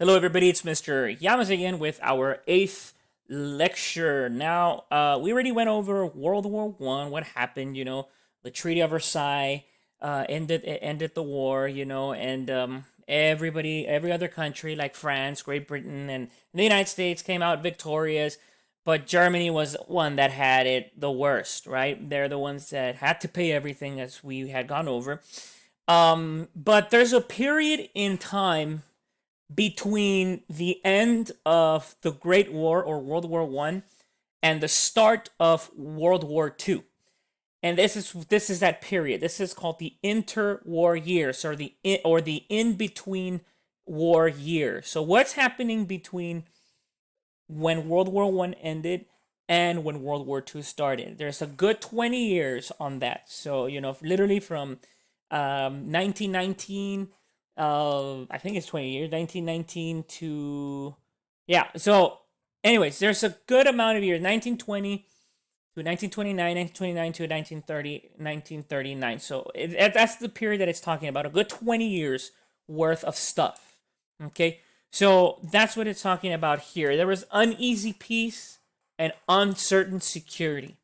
Hello, everybody. It's Mr. Yamas again with our eighth lecture. Now, we already went over World War One. What happened? The Treaty of Versailles ended the war. And every other country like France, Great Britain, and the United States came out victorious. But Germany was one that had it the worst. Right? They're the ones that had to pay everything, as we had gone over. But there's a period in time between the end of the Great War or World War One and the start of World War Two. And this is that period. This is called the interwar years, or the in between war years. So what's happening between when World War One ended and when World War Two started? There's a good 20 years on that. So literally from 1919, I think it's 20 years, 1919 to, yeah. So anyways, there's a good amount of years, 1920 to 1929, 1929 to 1930, 1939. So that's the period that it's talking about, a good 20 years worth of stuff. Okay, so that's what it's talking about here. There was uneasy peace and uncertain security.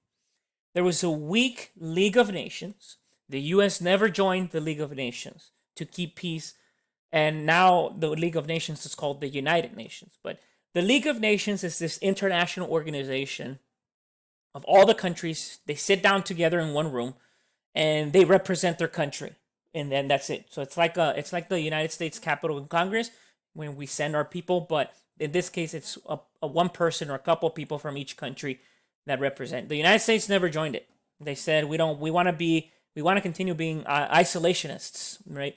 There was a weak League of Nations. The U.S. never joined the League of Nations to keep peace, and now the League of Nations is called the United Nations. But the League of Nations is this international organization of all the countries. They sit down together in one room, and they represent their country, and then that's it. So it's like the United States Capitol and Congress when we send our people, but in this case, it's a one person or a couple of people from each country that represent. The United States never joined it. They said we want to continue being isolationists, right?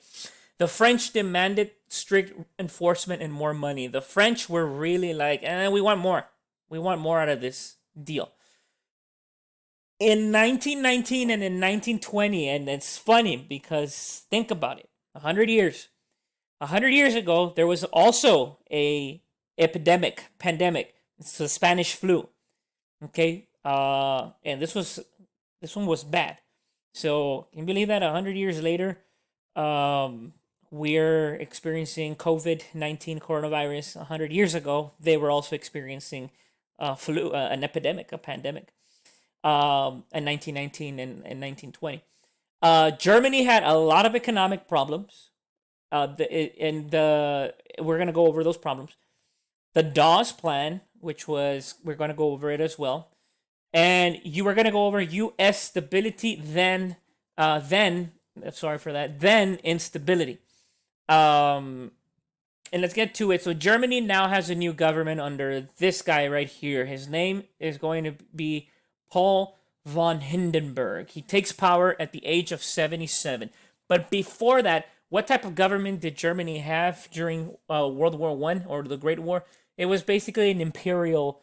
The French demanded strict enforcement and more money. The French were really like, we want more. We want more out of this deal. In 1919 and in 1920, and it's funny because think about it, 100 years. 100 years ago, there was also a pandemic. It's the Spanish flu. Okay, and this one was bad. So can you believe that 100 years later, we're experiencing COVID-19 coronavirus? 100 years ago, they were also experiencing flu, an epidemic, a pandemic, in 1919 and 1920. Germany had a lot of economic problems. We're gonna go over those problems. The Dawes Plan, which was, we're gonna go over it as well, and you were gonna go over U.S. stability, then instability. And let's get to it. So Germany now has a new government under this guy right here. His name is going to be Paul von Hindenburg. He takes power at the age of 77. But before that, what type of government did Germany have during World War One or the Great War? It was basically an imperial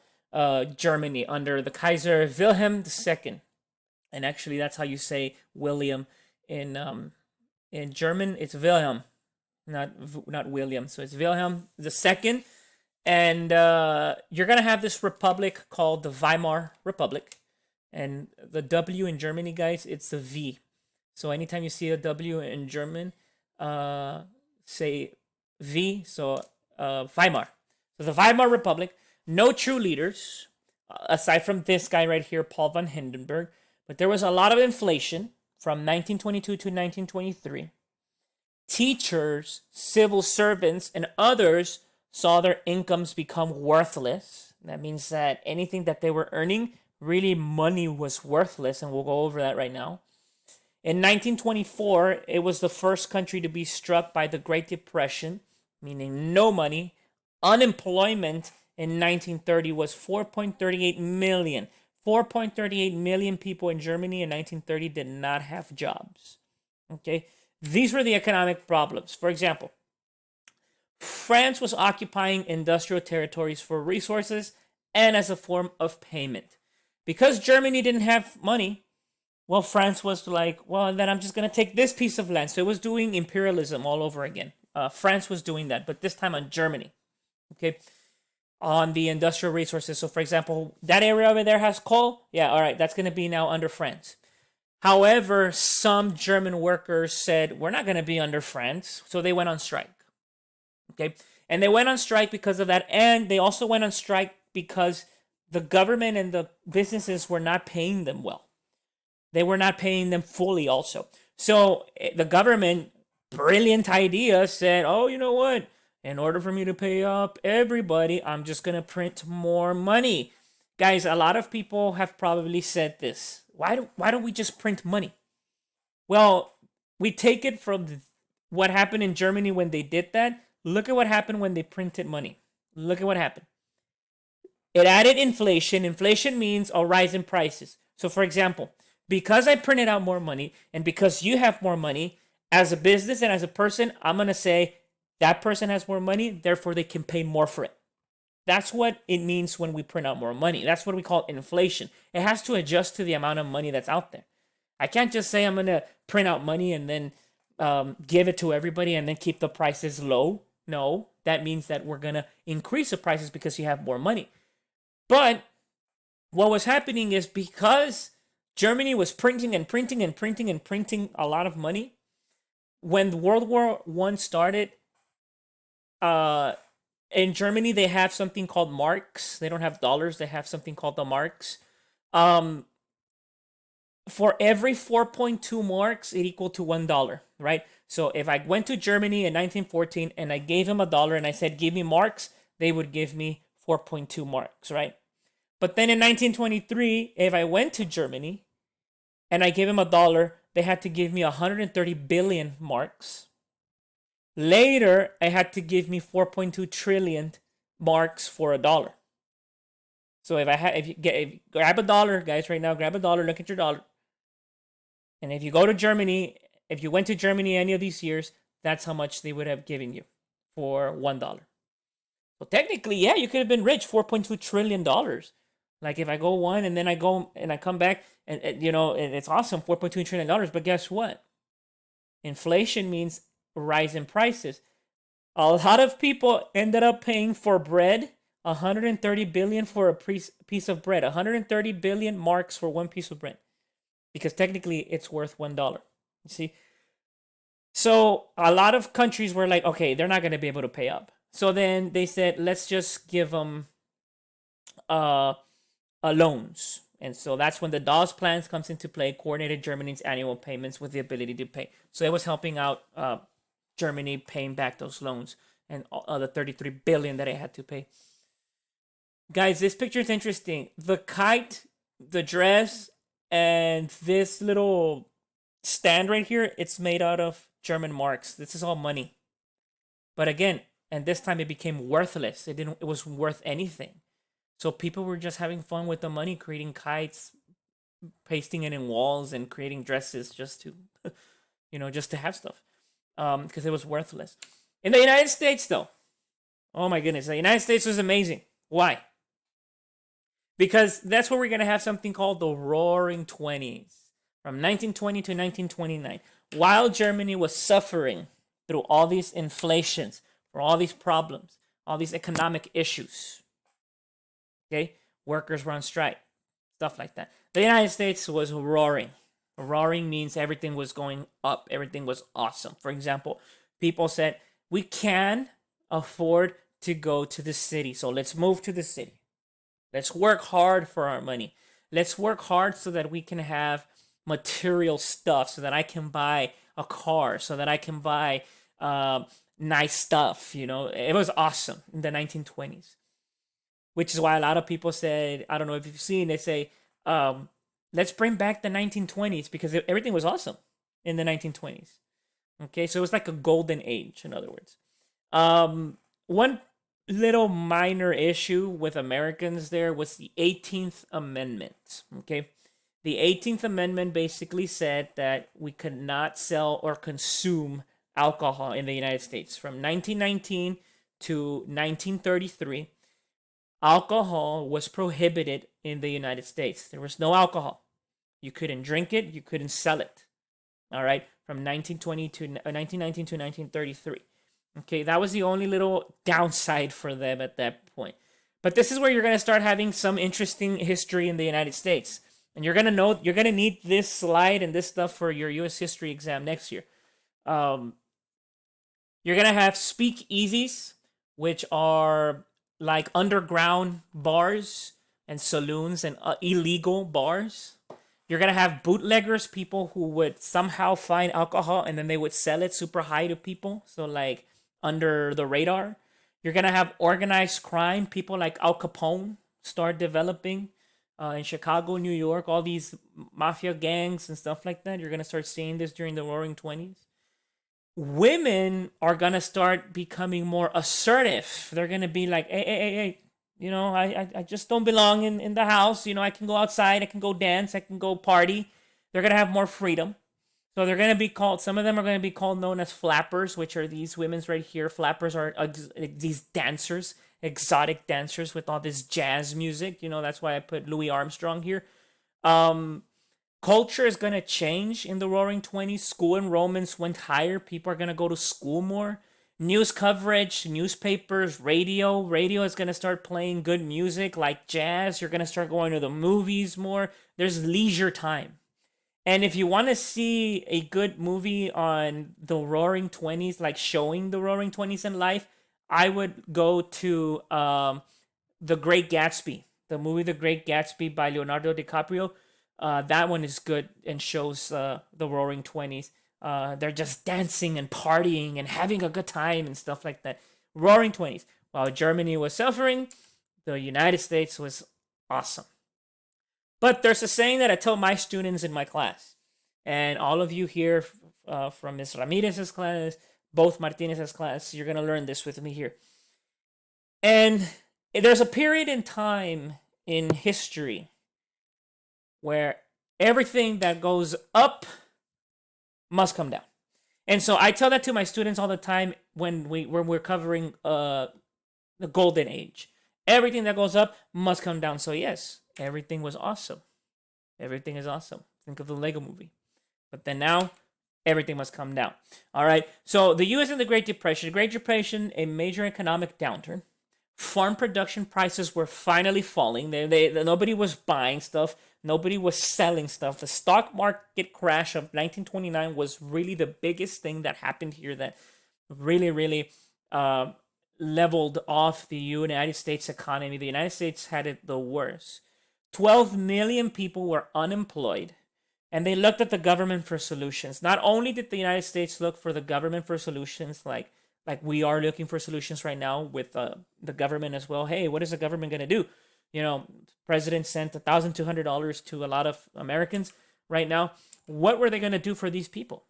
Germany under the Kaiser Wilhelm II, and actually that's how you say William in German. It's Wilhelm, not William. So it's Wilhelm II, and you're gonna have this republic called the Weimar Republic, and the W in Germany, guys, it's the V. So anytime you see a W in German, say V. So Weimar. So the Weimar Republic, no true leaders aside from this guy right here, Paul von Hindenburg. But there was a lot of inflation from 1922 to 1923. Teachers, civil servants, and others saw their incomes become worthless. That means that anything that they were earning, really money was worthless, and we'll go over that right now. In 1924, it was the first country to be struck by the Great Depression, meaning no money. Unemployment in 1930 was 4.38 million. 4.38 million people in Germany in 1930 did not have jobs. Okay, these were the economic problems. For example, France was occupying industrial territories for resources and as a form of payment. Because Germany didn't have money, well, France was like, well, then I'm just going to take this piece of land. So it was doing imperialism all over again. France was doing that, but this time on Germany. Okay, on the industrial resources. So, for example, that area over there has coal. Yeah, all right, that's going to be now under France. However, some German workers said, we're not going to be under France. So they went on strike. Okay, And they went on strike because of that. And they also went on strike because the government and the businesses were not paying them well. They were not paying them fully also. So the government, brilliant idea, said, oh, you know what? In order for me to pay up everybody, I'm just going to print more money. Guys, a lot of people have probably said this. Why don't we just print money? Well, we take it from what happened in Germany when they did that. Look at what happened when they printed money. Look at what happened. It added inflation. Inflation means a rise in prices. So, for example, because I printed out more money and because you have more money, as a business and as a person, I'm going to say that person has more money, therefore they can pay more for it. That's what it means when we print out more money. That's what we call inflation. It has to adjust to the amount of money that's out there. I can't just say I'm going to print out money and then give it to everybody and then keep the prices low. No, that means that we're going to increase the prices because you have more money. But what was happening is because Germany was printing and printing and printing and printing a lot of money, when World War I started, in Germany, they have something called marks. They don't have dollars. They have something called the marks. For every 4.2 marks, it equal to $1, right? So if I went to Germany in 1914 and I gave them $1 and I said, give me marks, they would give me 4.2 marks, right? But then in 1923, if I went to Germany and I gave them $1, they had to give me 130 billion marks. Later, I had to give me 4.2 trillion marks for $1. So if you grab $1, guys, right now, grab $1, look at your dollar. And if you go to Germany, if you went to Germany any of these years, that's how much they would have given you for $1. So technically, yeah, you could have been rich, $4.2 trillion. Like if I go one and then I go and I come back and it's awesome, $4.2 trillion. But guess what? Inflation means rise in prices. A lot of people ended up paying for bread, 130 billion for a piece of bread, 130 billion marks for one piece of bread, because technically it's worth $1. You see? So a lot of countries were like, okay, they're not going to be able to pay up. So then they said, let's just give them loans. And so that's when the Dawes plans comes into play, coordinated Germany's annual payments with the ability to pay. So it was helping out Germany paying back those loans and the 33 billion that it had to pay. Guys, this picture is interesting. The kite, the dress, and this little stand right here, it's made out of German marks. This is all money. But again, and this time it became worthless. It wasn't worth anything. So people were just having fun with the money, creating kites, pasting it in walls, and creating dresses just to, just to have stuff, because it was worthless. In the United States, though, oh my goodness, the United States was amazing. Why? Because that's where we're gonna have something called the Roaring 20s, from 1920 to 1929, while Germany was suffering through all these inflations, for all these problems, all these economic issues. Okay, workers were on strike, stuff like that. The United States was roaring. Roaring means everything was going up. Everything was awesome. For example, people said, we can afford to go to the city, so let's move to the city. Let's work hard for our money. Let's work hard so that we can have material stuff, so that I can buy a car, so that I can buy nice stuff. It was awesome in the 1920s. Which is why a lot of people said, I don't know if you've seen, they say, let's bring back the 1920s, because everything was awesome in the 1920s. Okay, so it was like a golden age, in other words. One little minor issue with Americans there was the 18th Amendment. Okay, the 18th Amendment basically said that we could not sell or consume alcohol in the United States. From 1919 to 1933, alcohol was prohibited in the United States. There was no alcohol. You couldn't drink it. You couldn't sell it. All right, from 1919 to 1933. Okay, that was the only little downside for them at that point. But this is where you're going to start having some interesting history in the United States. And you're going to need this slide and this stuff for your U.S. history exam next year. You're going to have speakeasies, which are like underground bars and saloons and illegal bars. You're gonna have bootleggers, people who would somehow find alcohol and then they would sell it super high to people, so like under the radar. You're gonna have organized crime, people like Al Capone start developing in Chicago, New York, all these mafia gangs and stuff like that. You're gonna start seeing this during the Roaring Twenties. Women are gonna start becoming more assertive. They're gonna be like, hey, I just don't belong in the house. I can go outside, I can go dance, I can go party. They're gonna have more freedom. So they're gonna be called. Some of them are gonna be called known as flappers, which are these women's right here. Flappers are these dancers, exotic dancers with all this jazz music. That's why I put Louis Armstrong here. Um, Culture is gonna change in the Roaring Twenties. School enrollments went higher. People are gonna go to school more. News coverage, newspapers, radio. Radio is gonna start playing good music like jazz. You're gonna start going to the movies more. There's leisure time. And if you want to see a good movie on the Roaring Twenties, like showing the Roaring Twenties in life, I would go to The Great Gatsby, the movie The Great Gatsby by Leonardo DiCaprio. That one is good and shows the Roaring Twenties. They're just dancing and partying and having a good time and stuff like that. Roaring Twenties. While Germany was suffering, the United States was awesome. But there's a saying that I tell my students in my class, and all of you here from Ms. Ramirez's class, both Martinez's class, you're going to learn this with me here. And there's a period in time in history where everything that goes up must come down. And so I tell that to my students all the time when we're covering the golden age. Everything that goes up must come down. So yes, everything was awesome. Everything is awesome. Think of the Lego movie. But then now, everything must come down. All right. So the U.S. in the Great Depression. The Great Depression, a major economic downturn. Farm production prices were finally falling. Nobody was buying stuff. Nobody was selling stuff. The stock market crash of 1929 was really the biggest thing that happened here that really, really leveled off the United States economy. The United States had it the worst. 12 million people were unemployed, and they looked at the government for solutions. Not only did the United States look for the government for solutions, like we are looking for solutions right now with the government as well. Hey, what is the government going to do? President sent $1,200 to a lot of Americans right now. What were they going to do for these people?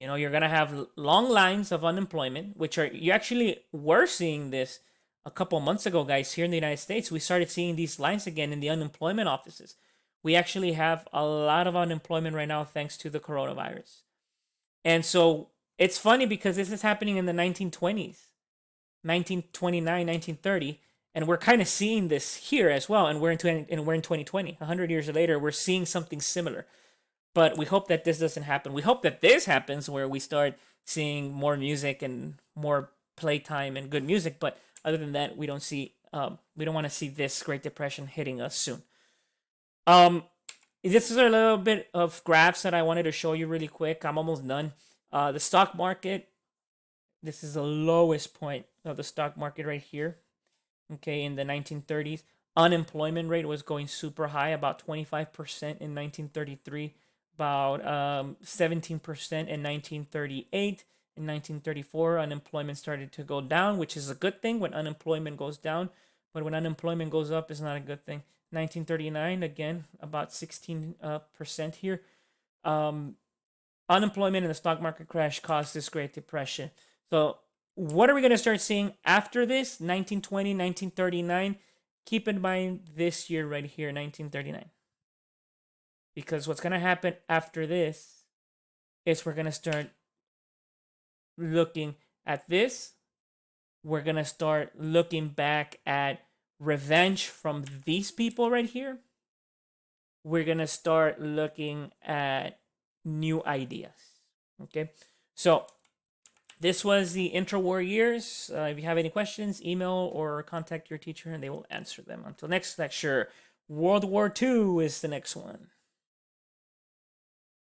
You're going to have long lines of unemployment, you actually were seeing this a couple months ago, guys. Here in the United States, we started seeing these lines again in the unemployment offices. We actually have a lot of unemployment right now thanks to the coronavirus. And so it's funny because this is happening in the 1920s, 1929, 1930, and we're kind of seeing this here as well. And we're in 2020, 100 years later, we're seeing something similar. But we hope that this doesn't happen. We hope that this happens where we start seeing more music and more playtime and good music. But other than that, we don't want to see this Great Depression hitting us soon. This is a little bit of graphs that I wanted to show you really quick. I'm almost done. The stock market, this is the lowest point of the stock market right here. Okay, in the 1930s, unemployment rate was going super high, about 25% in 1933, about 17% in 1938. In 1934, unemployment started to go down, which is a good thing when unemployment goes down. But when unemployment goes up, it's not a good thing. 1939, again, about 16% here. Unemployment and the stock market crash caused this Great Depression. So what are we going to start seeing after this? 1920, 1939. Keep in mind this year right here, 1939. Because what's going to happen after this is we're going to start looking at this. We're going to start looking back at revenge from these people right here. We're going to start looking at new ideas. Okay, so this was the Interwar Years. If you have any questions, email or contact your teacher and they will answer them. Until next lecture, World War II is the next one.